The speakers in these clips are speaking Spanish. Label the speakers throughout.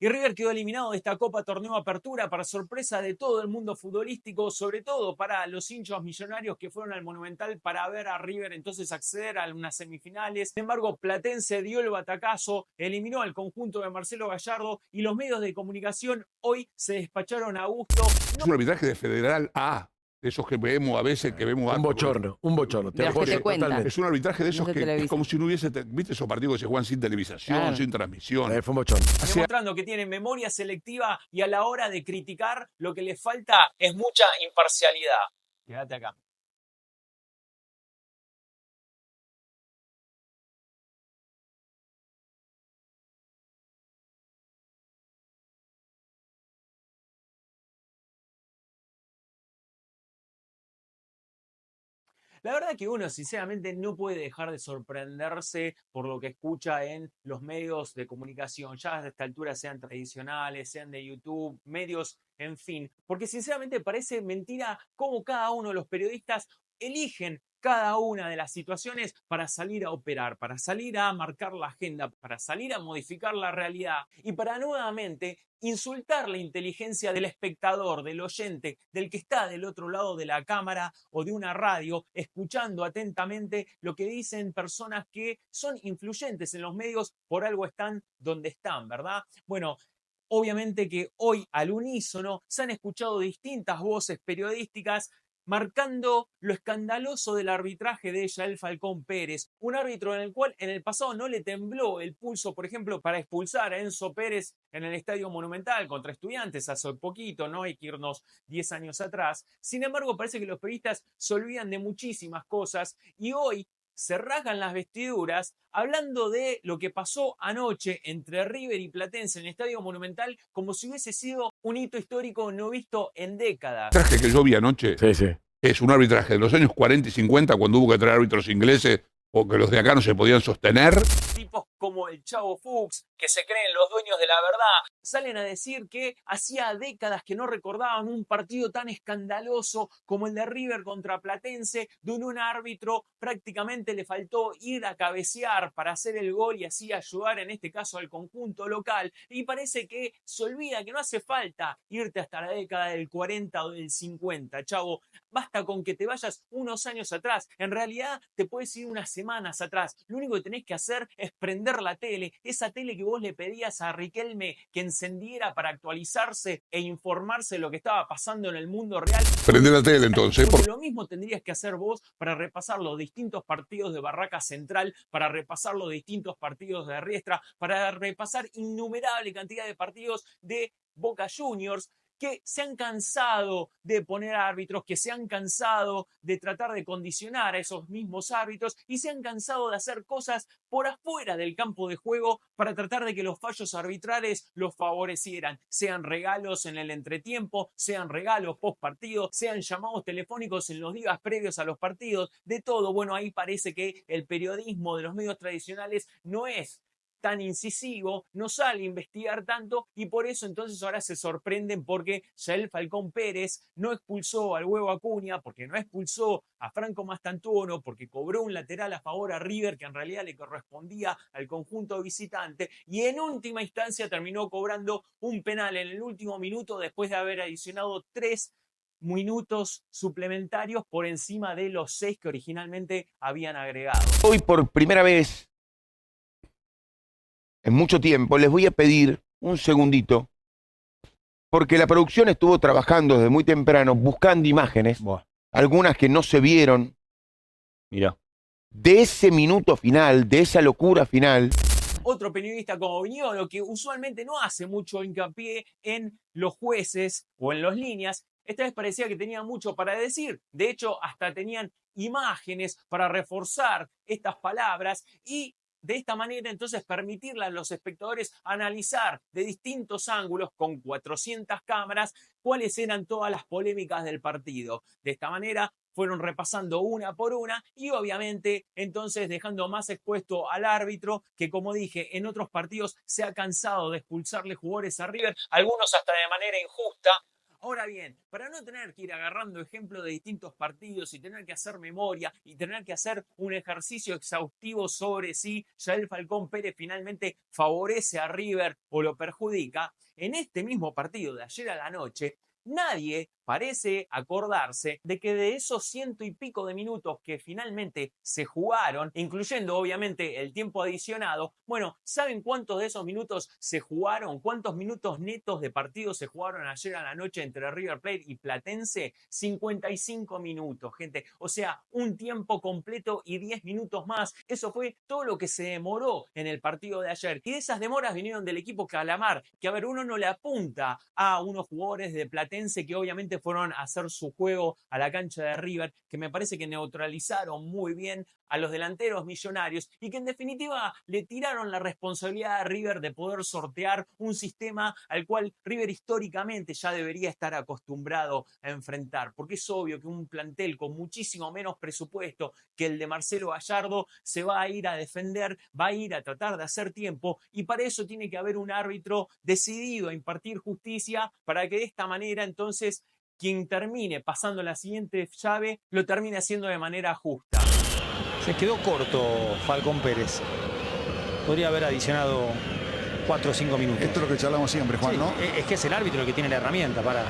Speaker 1: Y River quedó eliminado de esta Copa Torneo Apertura para sorpresa de todo el mundo futbolístico, sobre todo para los hinchas millonarios que fueron al Monumental para ver a River entonces acceder a unas semifinales. Sin embargo, Platense dio el batacazo, eliminó al conjunto de Marcelo Gallardo y los medios de comunicación hoy se despacharon a gusto.
Speaker 2: Es un arbitraje de Federal A, de esos que vemos a veces, que vemos...
Speaker 3: Un bochorno.
Speaker 4: De los que te cuentan.
Speaker 2: Es un arbitraje de esos
Speaker 4: No te
Speaker 2: que es
Speaker 4: televisan.
Speaker 2: como si no hubiese... ¿Viste esos partidos que se juegan sin televisación,
Speaker 4: Claro.
Speaker 2: sin transmisión?
Speaker 3: Fue un bochorno.
Speaker 1: Demostrando que tienen memoria selectiva y a la hora de criticar lo que les falta es mucha imparcialidad. Quédate acá. La verdad que uno sinceramente no puede dejar de sorprenderse por lo que escucha en los medios de comunicación, ya a esta altura sean tradicionales, sean de YouTube, medios, en fin, porque sinceramente parece mentira cómo cada uno de los periodistas eligen cada una de las situaciones para salir a operar, para salir a marcar la agenda, para salir a modificar la realidad y para nuevamente insultar la inteligencia del espectador, del oyente, del que está del otro lado de la cámara o de una radio, escuchando atentamente lo que dicen personas que son influyentes en los medios, por algo están donde están, ¿verdad? Bueno, obviamente que hoy al unísono se han escuchado distintas voces periodísticas marcando lo escandaloso del arbitraje de Yael Falcón Pérez, un árbitro en el cual en el pasado no le tembló el pulso, por ejemplo, para expulsar a Enzo Pérez en el Estadio Monumental contra Estudiantes hace poquito, no hay que irnos 10 años atrás. Sin embargo, parece que los periodistas se olvidan de muchísimas cosas y hoy se rasgan las vestiduras hablando de lo que pasó anoche entre River y Platense en el Estadio Monumental como si hubiese sido un hito histórico no visto en décadas.
Speaker 2: El arbitraje que yo vi anoche
Speaker 3: Sí.
Speaker 2: es un arbitraje de los años 40 y 50, cuando hubo que traer árbitros ingleses porque los de acá no se podían sostener.
Speaker 1: Tipos como el Chavo Fuchs, que se creen los dueños de la verdad, salen a decir que hacía décadas que no recordaban un partido tan escandaloso como el de River contra Platense, donde un árbitro prácticamente le faltó ir a cabecear para hacer el gol y así ayudar en este caso al conjunto local. Y parece que se olvida que no hace falta irte hasta la década del 40 o del 50, Chavo. Basta con que te vayas unos años atrás. En realidad te puedes ir unas semanas atrás. Lo único que tenés que hacer es prender la tele, esa tele que vos le pedías a Riquelme que encendiera para actualizarse e informarse de lo que estaba pasando en el mundo real.
Speaker 2: Prender la tele entonces.
Speaker 1: Porque lo mismo tendrías que hacer vos para repasar los distintos partidos de Barraca Central, para repasar los distintos partidos de Riestra, para repasar innumerable cantidad de partidos de Boca Juniors, que se han cansado de poner árbitros, que se han cansado de tratar de condicionar a esos mismos árbitros y se han cansado de hacer cosas por afuera del campo de juego para tratar de que los fallos arbitrales los favorecieran, sean regalos en el entretiempo, sean regalos post partido, sean llamados telefónicos en los días previos a los partidos, de todo. Bueno, ahí parece que el periodismo de los medios tradicionales no es tan incisivo, no sale a investigar tanto y por eso entonces ahora se sorprenden porque Yael Falcón Pérez no expulsó al Huevo Acuña, porque no expulsó a Franco Mastantuono, porque cobró un lateral a favor a River que en realidad le correspondía al conjunto visitante y en última instancia terminó cobrando un penal en el último minuto después de haber adicionado 3 minutos suplementarios por encima de los 6 que originalmente habían agregado.
Speaker 5: Hoy por primera vez en mucho tiempo les voy a pedir un segundito porque la producción estuvo trabajando desde muy temprano buscando imágenes, algunas que no se vieron.
Speaker 6: Mirá.
Speaker 5: De ese minuto final, de esa locura final.
Speaker 1: Otro periodista como Viñolo, que usualmente no hace mucho hincapié en los jueces o en las líneas, esta vez parecía que tenía mucho para decir. De hecho, hasta tenían imágenes para reforzar estas palabras y de esta manera entonces permitirle a los espectadores analizar de distintos ángulos con 400 cámaras cuáles eran todas las polémicas del partido. De esta manera fueron repasando una por una y obviamente entonces dejando más expuesto al árbitro que, como dije, en otros partidos se ha cansado de expulsarle jugadores a River, algunos hasta de manera injusta, Ahora bien, para no tener que ir agarrando ejemplos de distintos partidos y tener que hacer memoria y tener que hacer un ejercicio exhaustivo sobre si Yael Falcón Pérez finalmente favorece a River o lo perjudica, en este mismo partido de ayer a la noche, nadie parece acordarse de que de esos 100 y pico de minutos que finalmente se jugaron, incluyendo obviamente el tiempo adicionado, bueno, ¿saben cuántos de esos minutos se jugaron? ¿Cuántos minutos netos de partido se jugaron ayer a la noche entre River Plate y Platense? 55 minutos, gente. O sea, un tiempo completo y 10 minutos más. Eso fue todo lo que se demoró en el partido de ayer. Y de esas demoras vinieron del equipo Calamar, que a ver, uno no le apunta a unos jugadores de Platense que obviamente fueron a hacer su juego a la cancha de River, que me parece que neutralizaron muy bien a los delanteros millonarios y que en definitiva le tiraron la responsabilidad a River de poder sortear un sistema al cual River históricamente ya debería estar acostumbrado a enfrentar, porque es obvio que un plantel con muchísimo menos presupuesto que el de Marcelo Gallardo se va a ir a defender, va a ir a tratar de hacer tiempo y para eso tiene que haber un árbitro decidido a impartir justicia para que de esta manera entonces quien termine pasando la siguiente llave lo termine haciendo de manera justa.
Speaker 3: Se quedó corto Falcón Pérez. Podría haber adicionado 4 o 5 minutos.
Speaker 6: Esto es lo que charlamos siempre, Juan,
Speaker 3: sí,
Speaker 6: ¿no?
Speaker 3: Es que es el árbitro el que tiene la herramienta para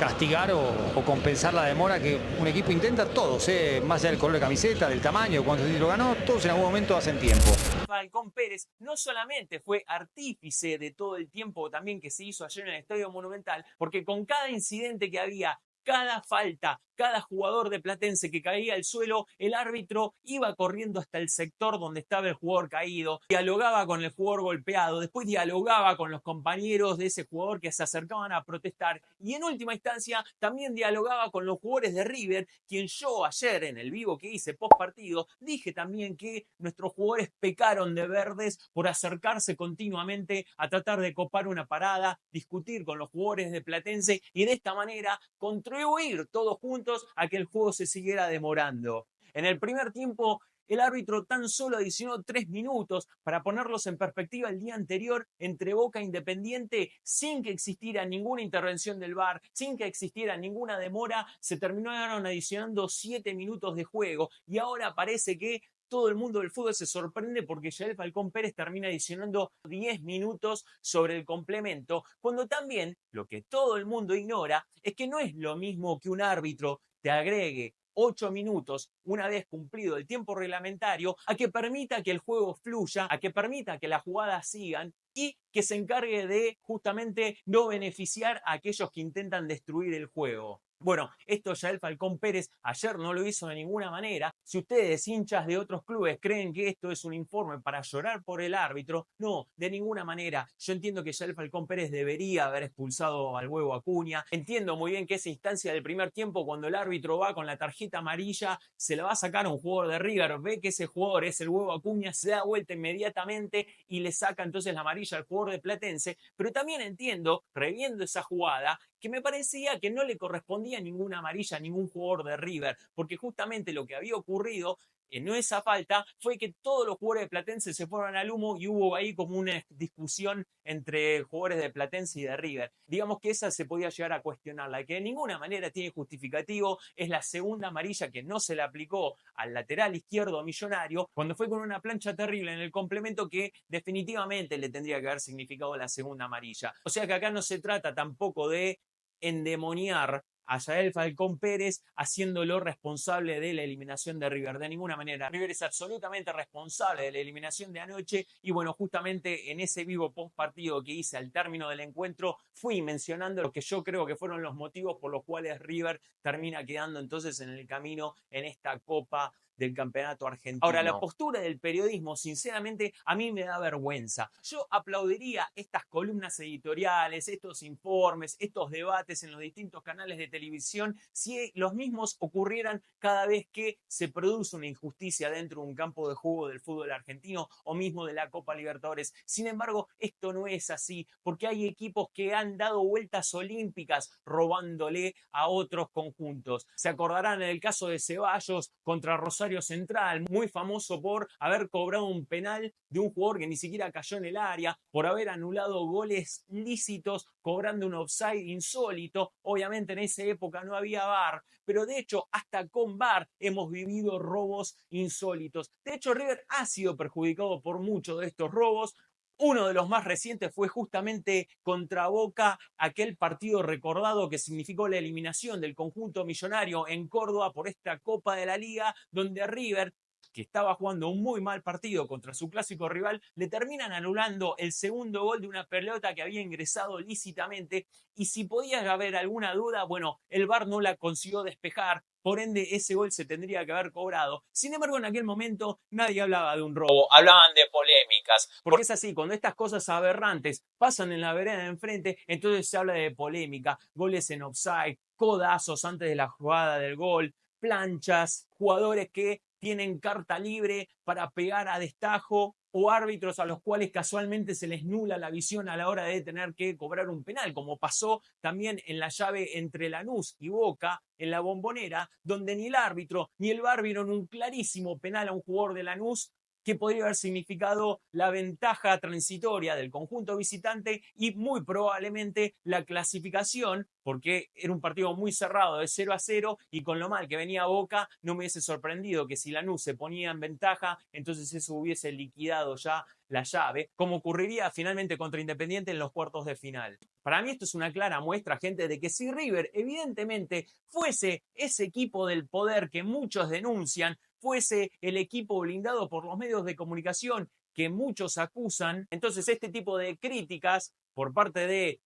Speaker 3: castigar o compensar la demora que un equipo intenta, todos, más allá del color de camiseta, del tamaño, cuántos títulos ganó, todos en algún momento hacen tiempo.
Speaker 1: Falcón Pérez no solamente fue artífice de todo el tiempo también que se hizo ayer en el Estadio Monumental, porque con cada incidente que había, cada falta, cada jugador de Platense que caía al suelo, el árbitro iba corriendo hasta el sector donde estaba el jugador caído, dialogaba con el jugador golpeado, después dialogaba con los compañeros de ese jugador que se acercaban a protestar y en última instancia también dialogaba con los jugadores de River, quien yo ayer en el vivo que hice post partido dije también que nuestros jugadores pecaron de verdes por acercarse continuamente a tratar de copar una parada, discutir con los jugadores de Platense y de esta manera contribuir todos juntos a que el juego se siguiera demorando. En el primer tiempo, el árbitro tan solo adicionó 3 minutos para ponerlos en perspectiva el día anterior entre Boca e Independiente, sin que existiera ninguna intervención del VAR, sin que existiera ninguna demora, se terminaron adicionando 7 minutos de juego y ahora parece que todo el mundo del fútbol se sorprende porque Yael Falcón Pérez termina adicionando 10 minutos sobre el complemento, cuando también lo que todo el mundo ignora es que no es lo mismo que un árbitro te agregue 8 minutos una vez cumplido el tiempo reglamentario a que permita que el juego fluya, a que permita que las jugadas sigan y que se encargue de justamente no beneficiar a aquellos que intentan destruir el juego. Bueno, esto Yael Falcón Pérez ayer no lo hizo de ninguna manera. Si ustedes, hinchas de otros clubes, creen que esto es un informe para llorar por el árbitro, no, de ninguna manera. Yo entiendo que Yael Falcón Pérez debería haber expulsado al Huevo Acuña. Entiendo muy bien que esa instancia del primer tiempo, cuando el árbitro va con la tarjeta amarilla, se la va a sacar a un jugador de River, ve que ese jugador es el Huevo Acuña, se da vuelta inmediatamente y le saca entonces la amarilla al jugador de Platense. Pero también entiendo, reviendo esa jugada, que me parecía que no le correspondía ninguna amarilla a ningún jugador de River, porque justamente lo que había ocurrido en esa falta fue que todos los jugadores de Platense se fueron al humo y hubo ahí como una discusión entre jugadores de Platense y de River. Digamos que esa se podía llegar a cuestionarla, que de ninguna manera tiene justificativo, es la segunda amarilla que no se le aplicó al lateral izquierdo Millonario, cuando fue con una plancha terrible en el complemento que definitivamente le tendría que haber significado la segunda amarilla. O sea que acá no se trata tampoco de endemoniar a Yael Falcón Pérez haciéndolo responsable de la eliminación de River. De ninguna manera. River es absolutamente responsable de la eliminación de anoche y bueno, justamente en ese vivo post partido que hice al término del encuentro fui mencionando lo que yo creo que fueron los motivos por los cuales River termina quedando entonces en el camino en esta Copa del Campeonato Argentino. Ahora, la postura del periodismo, sinceramente, a mí me da vergüenza. Yo aplaudiría estas columnas editoriales, estos informes, estos debates en los distintos canales de televisión si los mismos ocurrieran cada vez que se produce una injusticia dentro de un campo de juego del fútbol argentino o mismo de la Copa Libertadores. Sin embargo, esto no es así, porque hay equipos que han dado vueltas olímpicas robándole a otros conjuntos. Se acordarán en el caso de Ceballos contra Rosario Rosario Central, muy famoso por haber cobrado un penal de un jugador que ni siquiera cayó en el área, por haber anulado goles lícitos, cobrando un offside insólito. Obviamente en esa época no había VAR, pero de hecho hasta con VAR hemos vivido robos insólitos. De hecho, River ha sido perjudicado por muchos de estos robos. Uno de los más recientes fue justamente contra Boca, aquel partido recordado que significó la eliminación del conjunto millonario en Córdoba por esta Copa de la Liga, donde River, que estaba jugando un muy mal partido contra su clásico rival, le terminan anulando el segundo gol de una pelota que había ingresado lícitamente, y si podía haber alguna duda, bueno, el VAR no la consiguió despejar, por ende ese gol se tendría que haber cobrado. Sin embargo, en aquel momento nadie hablaba de un robo, hablaban de polémicas, porque es así, cuando estas cosas aberrantes pasan en la vereda de enfrente, entonces se habla de polémica, goles en offside, codazos antes de la jugada del gol, planchas, jugadores que tienen carta libre para pegar a destajo, o árbitros a los cuales casualmente se les nula la visión a la hora de tener que cobrar un penal, como pasó también en la llave entre Lanús y Boca, en la Bombonera, donde ni el árbitro ni el VAR vieron un clarísimo penal a un jugador de Lanús que podría haber significado la ventaja transitoria del conjunto visitante y muy probablemente la clasificación, porque era un partido muy cerrado de 0-0, y con lo mal que venía Boca no me hubiese sorprendido que si Lanús se ponía en ventaja, entonces eso hubiese liquidado ya la llave, como ocurriría finalmente contra Independiente en los cuartos de final. Para mí esto es una clara muestra, gente, de que si River evidentemente fuese ese equipo del poder que muchos denuncian, fuese el equipo blindado por los medios de comunicación que muchos acusan, entonces este tipo de críticas por parte de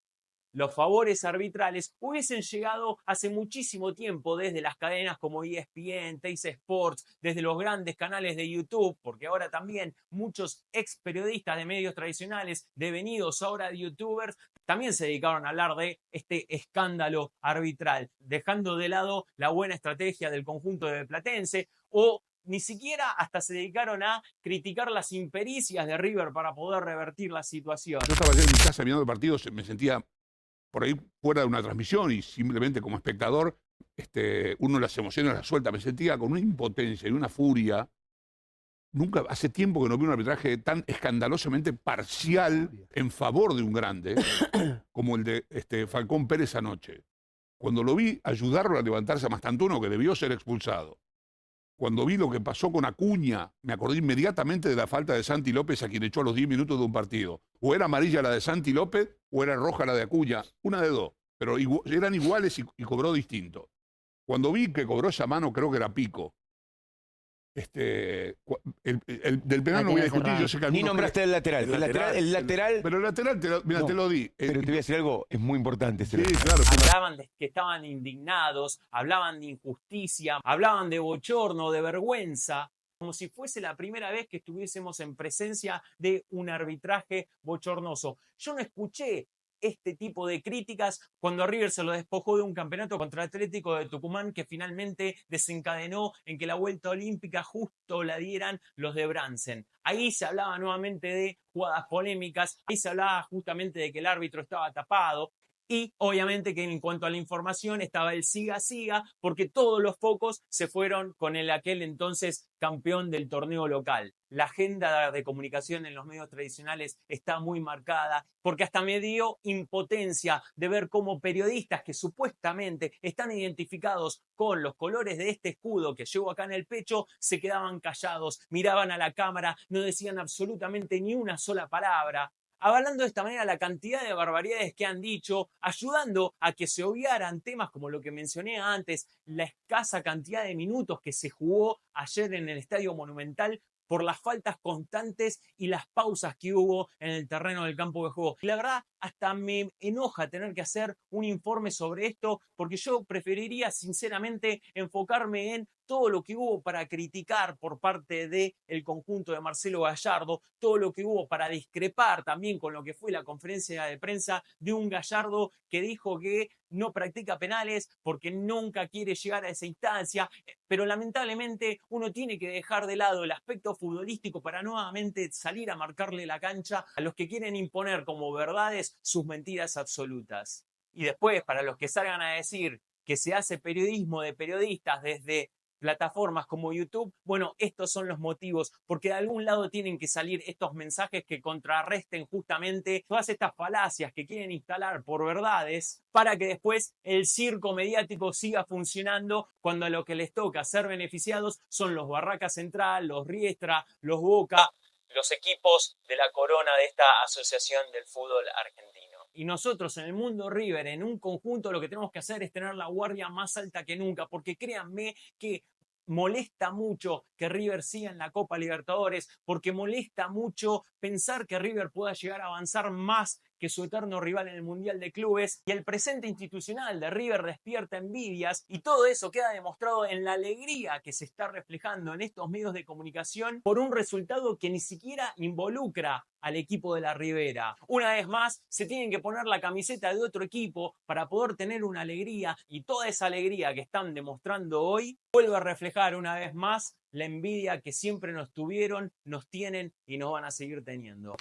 Speaker 1: los favores arbitrales hubiesen llegado hace muchísimo tiempo desde las cadenas como ESPN, Teis Sports, desde los grandes canales de YouTube, porque ahora también muchos ex periodistas de medios tradicionales, devenidos ahora de youtubers, también se dedicaron a hablar de este escándalo arbitral, dejando de lado la buena estrategia del conjunto de Platense, o ni siquiera hasta se dedicaron a criticar las impericias de River para poder revertir la situación.
Speaker 2: Yo estaba ayer en mi casa mirando el partido, me sentía por ahí fuera de una transmisión y simplemente como espectador, uno las emociones las suelta. Me sentía con una impotencia y una furia. Nunca, hace tiempo que no vi un arbitraje tan escandalosamente parcial en favor de un grande como el de Falcón Pérez anoche. Cuando lo vi ayudarlo a levantarse a Mastantuono, que debió ser expulsado. Cuando vi lo que pasó con Acuña, me acordé inmediatamente de la falta de Santi López, a quien echó a los 10 minutos de un partido. O era amarilla la de Santi López o era roja la de Acuña. Una de dos. Pero eran iguales y cobró distinto. Cuando vi que cobró esa mano, creo que era Pico. Del penal no voy a discutir. Yo sé que
Speaker 5: ni nombraste el lateral. El lateral.
Speaker 2: Pero el lateral, te lo di.
Speaker 5: Pero te voy a decir algo, es muy importante.
Speaker 2: Sí, claro.
Speaker 1: Hablaban de que estaban indignados, hablaban de injusticia, hablaban de bochorno, de vergüenza, como si fuese la primera vez que estuviésemos en presencia de un arbitraje bochornoso. Yo no escuché este tipo de críticas cuando a River se lo despojó de un campeonato contra Atlético de Tucumán que finalmente desencadenó en que la vuelta olímpica justo la dieran los de Bransen. Ahí se hablaba nuevamente de jugadas polémicas, ahí se hablaba justamente de que el árbitro estaba tapado. Y obviamente que en cuanto a la información estaba el siga-siga, porque todos los focos se fueron con aquel entonces campeón del torneo local. La agenda de comunicación en los medios tradicionales está muy marcada, porque hasta me dio impotencia de ver cómo periodistas que supuestamente están identificados con los colores de este escudo que llevo acá en el pecho, se quedaban callados, miraban a la cámara, no decían absolutamente ni una sola palabra, avalando de esta manera la cantidad de barbaridades que han dicho, ayudando a que se obviaran temas como lo que mencioné antes, la escasa cantidad de minutos que se jugó ayer en el Estadio Monumental por las faltas constantes y las pausas que hubo en el terreno del campo de juego. Y la verdad, hasta me enoja tener que hacer un informe sobre esto, porque yo preferiría sinceramente enfocarme en todo lo que hubo para criticar por parte del conjunto de Marcelo Gallardo, todo lo que hubo para discrepar también con lo que fue la conferencia de prensa de un Gallardo que dijo que no practica penales porque nunca quiere llegar a esa instancia, pero lamentablemente uno tiene que dejar de lado el aspecto futbolístico para nuevamente salir a marcarle la cancha a los que quieren imponer como verdades sus mentiras absolutas. Y después, para los que salgan a decir que se hace periodismo de periodistas desde plataformas como YouTube, bueno, estos son los motivos, porque de algún lado tienen que salir estos mensajes que contrarresten justamente todas estas falacias que quieren instalar por verdades para que después el circo mediático siga funcionando cuando a lo que les toca ser beneficiados son los Barraca Central, los Riestra, los Boca, los equipos de la corona de esta Asociación del Fútbol Argentino. Y nosotros en el mundo River, en un conjunto, lo que tenemos que hacer es tener la guardia más alta que nunca, porque créanme que molesta mucho que River siga en la Copa Libertadores, porque molesta mucho pensar que River pueda llegar a avanzar más que su eterno rival en el Mundial de Clubes, y el presente institucional de River despierta envidias, y todo eso queda demostrado en la alegría que se está reflejando en estos medios de comunicación por un resultado que ni siquiera involucra al equipo de la Ribera. Una vez más, se tienen que poner la camiseta de otro equipo para poder tener una alegría, y toda esa alegría que están demostrando hoy vuelve a reflejar una vez más la envidia que siempre nos tuvieron, nos tienen y nos van a seguir teniendo.